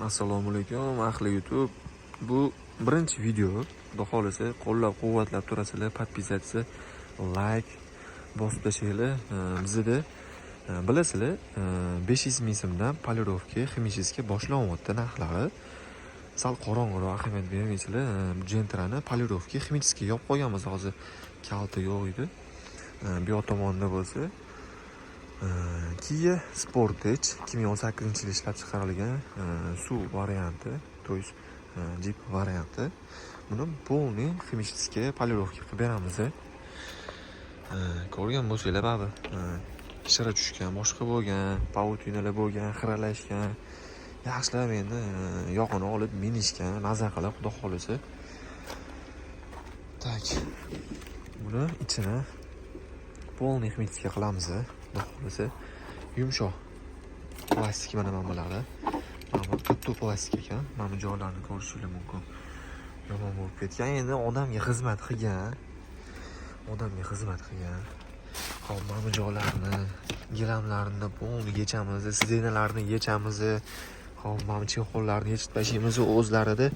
Assalomu alaykum ahli YouTube. Bu birinchi video. Xudo xolisa qo'llab-quvvatlab turasizlar, podpisatsiya, like bosib tashlaylar. Bizda bilasizlar, 500 ming so'mdan polirovka, ximichеский boshlanyapti narxlari. Sal qorong'iroq ahamiyat bermaysizlar. Gentrani polirovka, ximichеский yopib qo'yganmiz hozir. Kalti yo'q edi. Bu yoq tomonda bo'lsa Kia Sportage 2018-yil ishlab chiqarilgan SUV varianti, то есть Jeep varianti. Buni полный ximichеский polirovka qilib beramiz. Ko'rgan bo'lsanglar, baribir shira tushgan, boshqa bo'lgan, pautinalar bo'lgan, xiralashgan. Yaxshilab endi yog'ini olib minishgan, maza qilib, xudo xolisa. Tak. Buni ichini полный ximichеский qilamiz. Xudo xolisa. Yumshoq plastik mana bular. Mana qattiq plastik ekan. Mana bu joylarni ko'rishingiz mumkin. Yomon bo'lib ketgan. Endi odamga xizmat qilgan. Hop, mana bu joylarni, gilamlarini bo'ldi yechamiz, sidenalarni yechamiz. Hop, mana bu chexollarni yechib tashlaymiz o'zlarida.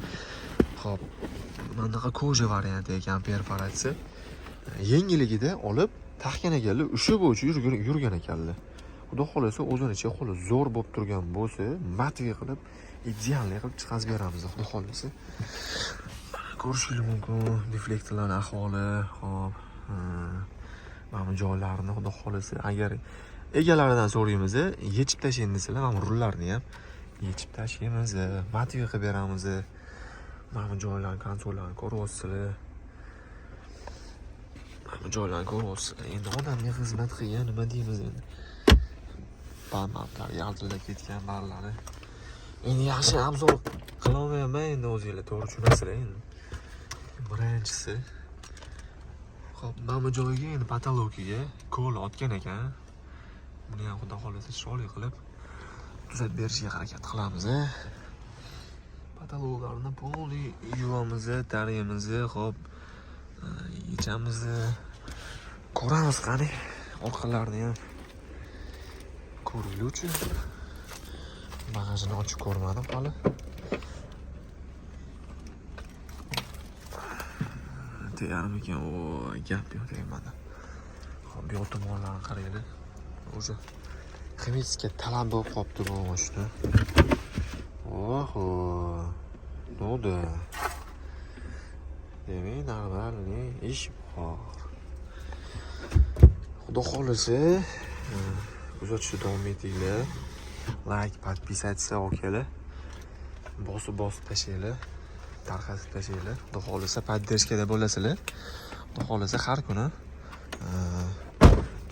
Hop, mana bunaqa koja varianti ekan, perforatsiya. Yengilligida olib taxgan ekanlar, o'sha bo'yicha yurgan ekanlar. Xudo xolasa o'zini chexoli zo'r bo'lib turgan bo'lsa, matga qilib, idealni qilib chiqazib beramiz, xudo xolasa. Ko'rishingiz mumkin, deflektorlarning ahvoli, hop, mana bu joylarni xudo xolasa, agar egalaridan so'raymiz, yechib tashlaymiz desalar, mana bu rullarni ham yechib tashlaymiz, matga qilib beramiz. Mana bu joylarni, konsollarni ko'ryapsizlar. Bu joylarni ko'ryapsizlar. Endi odamga xizmat qilgan, nima deymiz endi? Barmaqlar yaltillab ketgan barlari. Endi yaxshi obzor qila olmayman, endi o'zingizlar to'g'ri tushunasizlar endi. Birinchisi, hop, mana bu joyga endi patologiyaga ko'l otgan ekan. Buni ham xudo xolasa chiroyli qilib tuzatib berishga harakat qilamiz. Patologlarni polni yuvamiz, taraymiz, hop, yechamiz. Ko'ramiz qani, orqalarini ham ko'ringlar-chi. Bagajini ochib ko'rmadim hali. Tayyormi ekan? O, gap yo'q tegmadi. Hop, bu tomonlarni qaranglar. O'sha ximichеский talab bo'lib qolibdi bu mashina. Oho. Noda. Demak, normalniy ish bor. Xudo xolasa, kuzatishda davom etinglar. Like, podpisatsiya orqali bosib tashlaylar, tarqatib tashlaylar. Xudo xolasa poddershkada bo'lasizlar. Xudo xolasa har kuni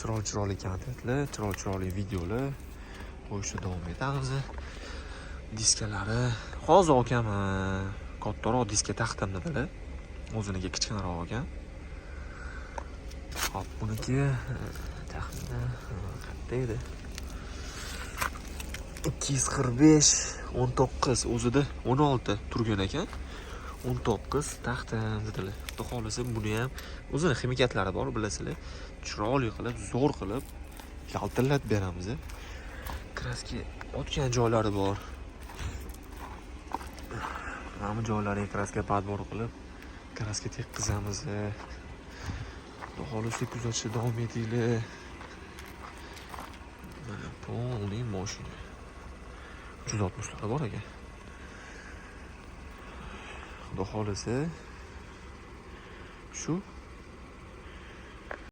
chiroyli kontentlar, chiroyli videolar qo'yishda davom etamiz. Diskalari hozir olgam kattaroq diska taqdim dedilar. O'ziniga kichkinaroq olgan. Hop, buniki taxminan qanday edi? 245, 19 o'zida 16 turgan ekan. 19 taxtim dedilar. Xudo xolasa buni ham o'zini ximikatlari bor, bilasizlar. Chiroyli qilib, zo'r qilib yaltillab beramiz. Kraska otgan joylari bor. Mana bu joylariga kraska podbor qilib, kraska tekkizamiz. Xudo xolasa kuzatishda davom etinglar. Mana polniy mashina. 160 bor ekan. Xudo xolasa shu